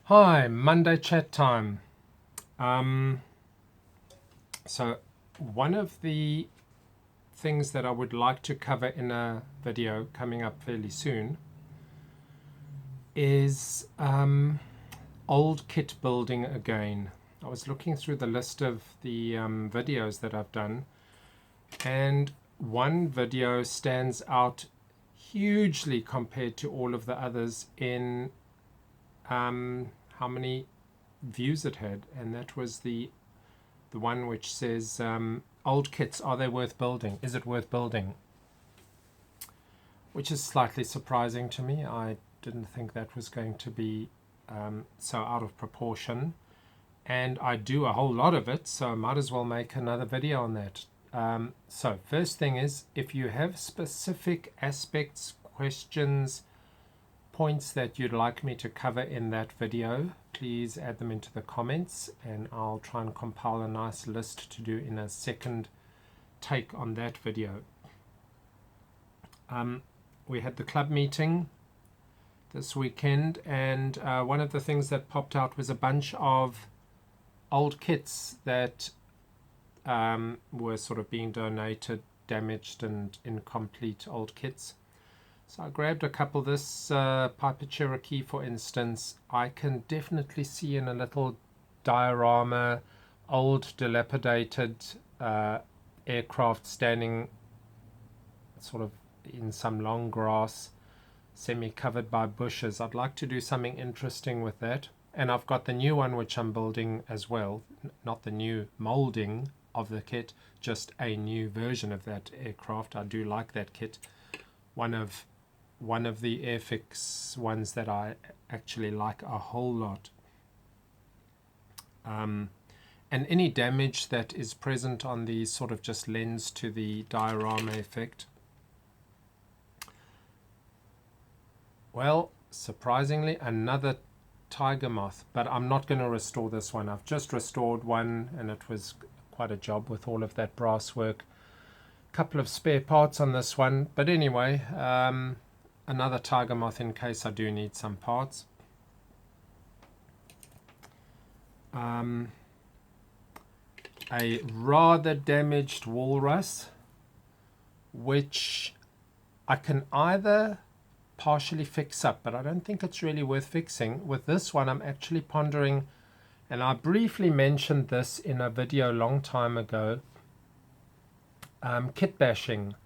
Hi, Monday chat time. Um, so one of the things that I would like to cover in a video coming up fairly soon is old kit building again. I was looking through the list of the videos that I've done, and one video stands out hugely compared to all of the others in how many views it had, and that was the one which says old kits, are they worth building? Is it worth building? Which is slightly surprising to me. I didn't think that was going to be so out of proportion, and I do a whole lot of it, so I might as well make another video on that. So first thing is, if you have specific aspects, questions, points that you'd like me to cover in that video, please add them into the comments and I'll try and compile a nice list to do in a second take on that video. We had the club meeting this weekend, and one of the things that popped out was a bunch of old kits that were sort of being donated, damaged and incomplete old kits. So I grabbed a couple. This Piper Cherokee, for instance, I can definitely see in a little diorama old dilapidated aircraft standing sort of in some long grass, semi-covered by bushes. I'd like to do something interesting with that. And I've got the new one which I'm building as well, not the new molding of the kit, just a new version of that aircraft. I do like that kit. One of the Airfix ones that I actually like a whole lot. And any damage that is present on the sort of just lends to the diorama effect. Well, surprisingly, another tiger moth, but I'm not going to restore this one. I've just restored one and it was quite a job with all of that brass work. Couple of spare parts on this one, but anyway, another tiger moth in case I do need some parts. A rather damaged walrus, which I can either partially fix up, but I don't think it's really worth fixing. With this one, I'm actually pondering, and I briefly mentioned this in a video a long time ago, kit bashing.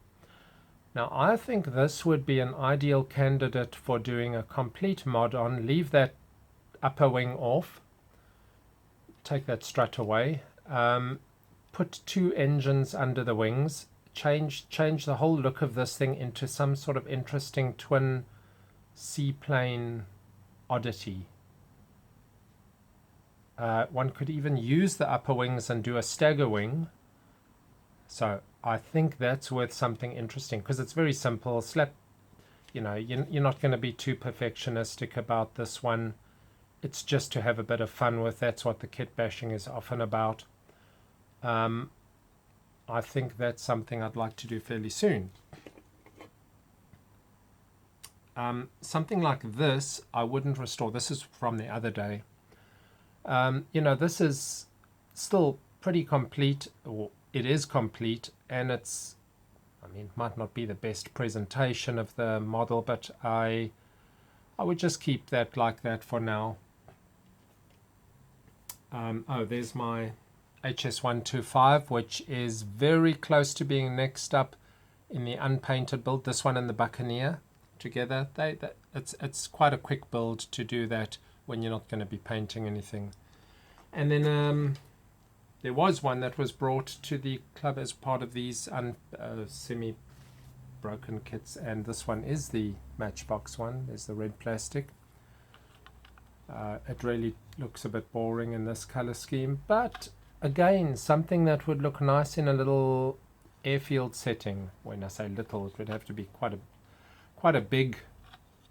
Now I think this would be an ideal candidate for doing a complete mod on. Leave that upper wing off, take that strut away, put two engines under the wings, change the whole look of this thing into some sort of interesting twin seaplane oddity. One could even use the upper wings and do a stagger wing. So I think that's worth something interesting because it's very simple. You're not going to be too perfectionistic about this one. It's just to have a bit of fun with. That's what the kit bashing is often about. I think that's something I'd like to do fairly soon. Something like this, I wouldn't restore. This is from the other day. This is still pretty complete, or it is complete, and it's, might not be the best presentation of the model, but I would just keep that like that for now. Oh, there's my HS125, which is very close to being next up in the unpainted build. This one and the Buccaneer together, it's quite a quick build to do that when you're not going to be painting anything. And then there was one that was brought to the club as part of these semi-broken kits, and this one is the Matchbox one. There's the red plastic. It really looks a bit boring in this color scheme, but again, something that would look nice in a little airfield setting. When I say little, it would have to be quite a big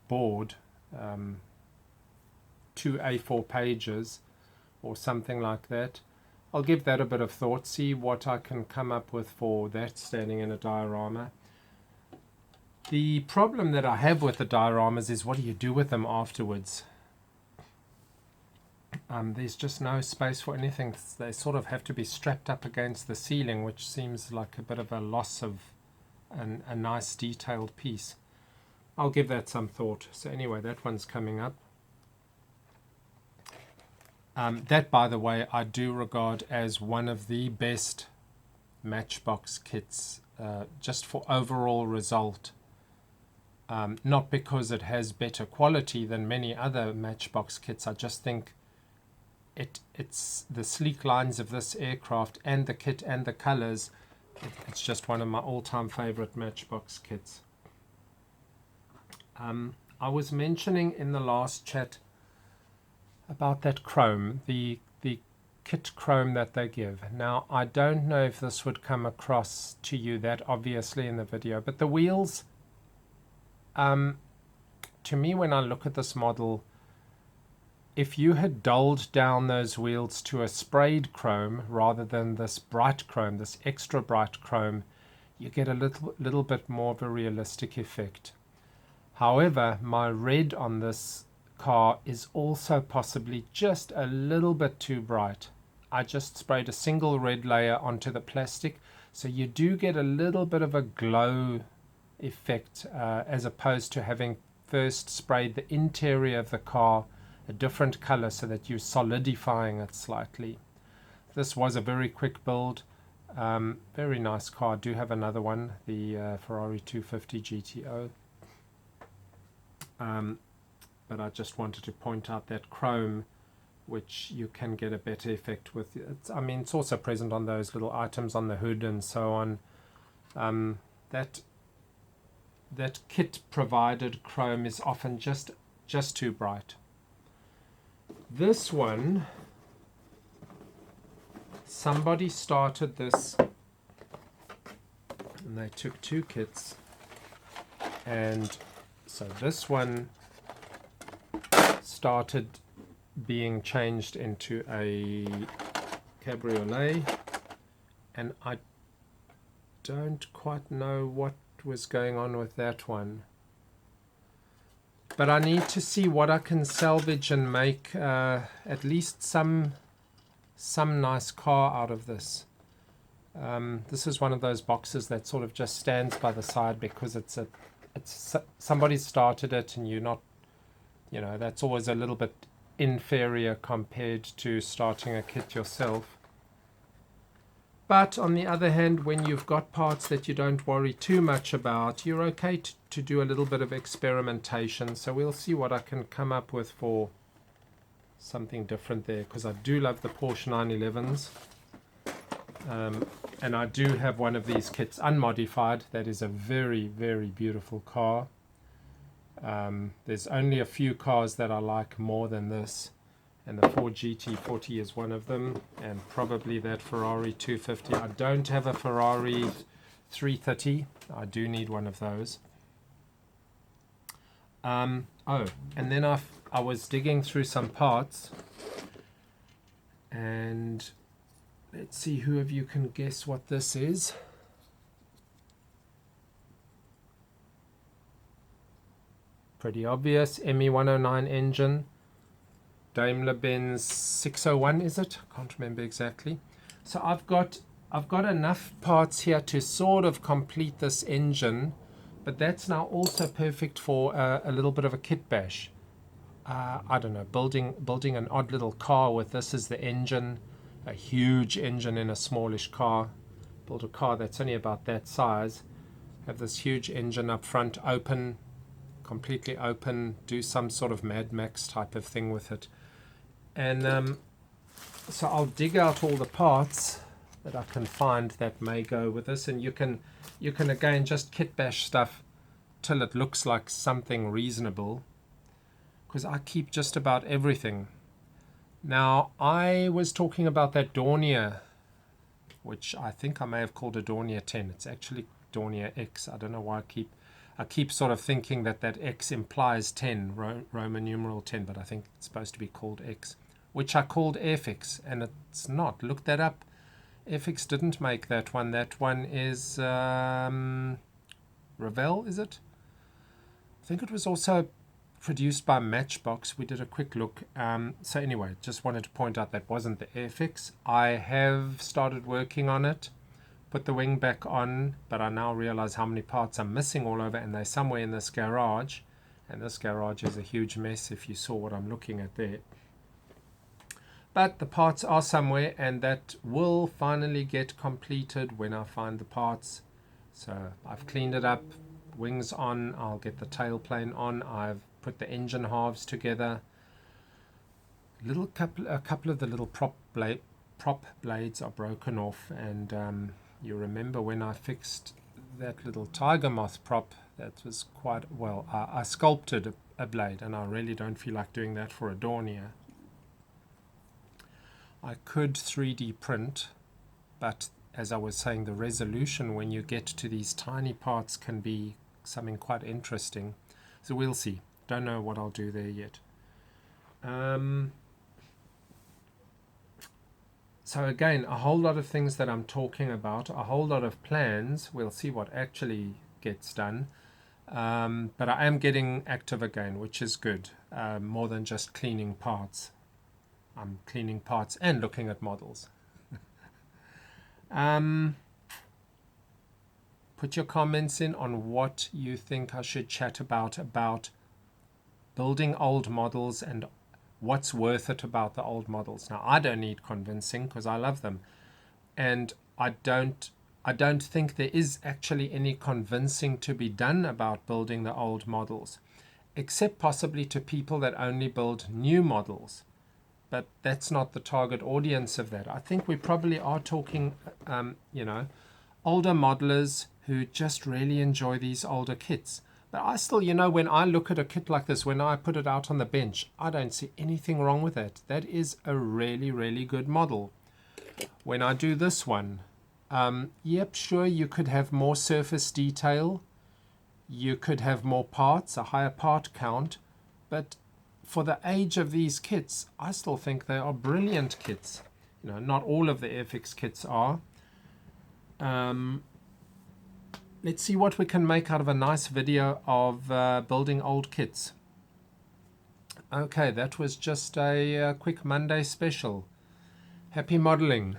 board, 2 A4 pages or something like that. I'll give that a bit of thought, see what I can come up with for that standing in a diorama. The problem that I have with the dioramas is, what do you do with them afterwards? there's just no space for anything. They sort of have to be strapped up against the ceiling, which seems like a bit of a loss of a nice detailed piece. I'll give that some thought. So anyway, that one's coming up. That, by the way, I do regard as one of the best Matchbox kits, just for overall result. Not because it has better quality than many other Matchbox kits. I just think it's the sleek lines of this aircraft and the kit and the colors. It's just one of my all-time favorite Matchbox kits. I was mentioning in the last chat about that chrome, the kit chrome that they give. Now, I don't know if this would come across to you that obviously in the video, but the wheels, to me, when I look at this model, if you had dulled down those wheels to a sprayed chrome rather than this bright chrome, this extra bright chrome, you get a little bit more of a realistic effect. However, my red on this car is also possibly just a little bit too bright. I just sprayed a single red layer onto the plastic, so you do get a little bit of a glow effect, as opposed to having first sprayed the interior of the car a different color so that you're solidifying it slightly. This was a very quick build, very nice car. I do have another one, the Ferrari 250 GTO. But I just wanted to point out that chrome, which you can get a better effect with. I mean, it's also present on those little items on the hood and so on. That kit provided chrome is often just too bright. This one, somebody started this, and they took two kits, and so this one started being changed into a cabriolet, and I don't quite know what was going on with that one, but I need to see what I can salvage and make at least some nice car out of this. This is one of those boxes that sort of just stands by the side because it's somebody started it, and you're not, you know, that's always a little bit inferior compared to starting a kit yourself. But on the other hand, when you've got parts that you don't worry too much about, you're okay to do a little bit of experimentation. So we'll see what I can come up with for something different there, because I do love the Porsche 911s. And I do have one of these kits unmodified. That is a very, very beautiful car. There's only a few cars that I like more than this, and the Ford GT40 is one of them, and probably that Ferrari 250. I don't have a Ferrari 330. I do need one of those. Oh, and then I was digging through some parts, and let's see who of you can guess what this is. Pretty obvious. ME109 engine. Daimler-Benz 601, is it? I can't remember exactly. So I've got enough parts here to sort of complete this engine, but that's now also perfect for a little bit of a kit bash. I don't know, building an odd little car with this as the engine, a huge engine in a smallish car. Build a car that's only about that size, have this huge engine up front, open, completely open, do some sort of Mad Max type of thing with it. And so I'll dig out all the parts that I can find that may go with this, and you can again just kit bash stuff till it looks like something reasonable, because I keep just about everything. Now, I was talking about that Dornier, which I think I may have called a Dornier 10. It's actually Dornier X. I don't know why I keep sort of thinking that X implies 10, Roman numeral 10, but I think it's supposed to be called X, which I called Airfix, and it's not. Look that up. Airfix didn't make that one. That one is Revell, is it? I think it was also produced by Matchbox. We did a quick look. So anyway, just wanted to point out that wasn't the Airfix. I have started working on it, put the wing back on, but I now realize how many parts I'm missing all over, and they're somewhere in this garage. And this garage is a huge mess if you saw what I'm looking at there. But the parts are somewhere, and that will finally get completed when I find the parts. So I've cleaned it up, wings on, I'll get the tailplane on, I've put the engine halves together. A couple of the little prop blades are broken off, and you remember when I fixed that little tiger moth prop, that was quite well. I sculpted a blade, and I really don't feel like doing that for a Dornier. I could 3D print, but as I was saying, the resolution when you get to these tiny parts can be something quite interesting. So we'll see. Don't know what I'll do there yet. So again, a whole lot of things that I'm talking about, a whole lot of plans. We'll see what actually gets done. But I am getting active again, which is good. More than just cleaning parts. I'm cleaning parts and looking at models. Put your comments in on what you think I should chat about building old models and what's worth it about the old models. Now, I don't need convincing because I love them, and I don't think there is actually any convincing to be done about building the old models, except possibly to people that only build new models. But that's not the target audience of that. I think we probably are talking, older modelers who just really enjoy these older kits. But I still, when I look at a kit like this, when I put it out on the bench, I don't see anything wrong with it. That is a really, really good model. When I do this one, yep, sure, you could have more surface detail. You could have more parts, a higher part count. But for the age of these kits, I still think they are brilliant kits. Not all of the Airfix kits are. Let's see what we can make out of a nice video of building old kits. Okay, that was just a quick Monday special. Happy modeling.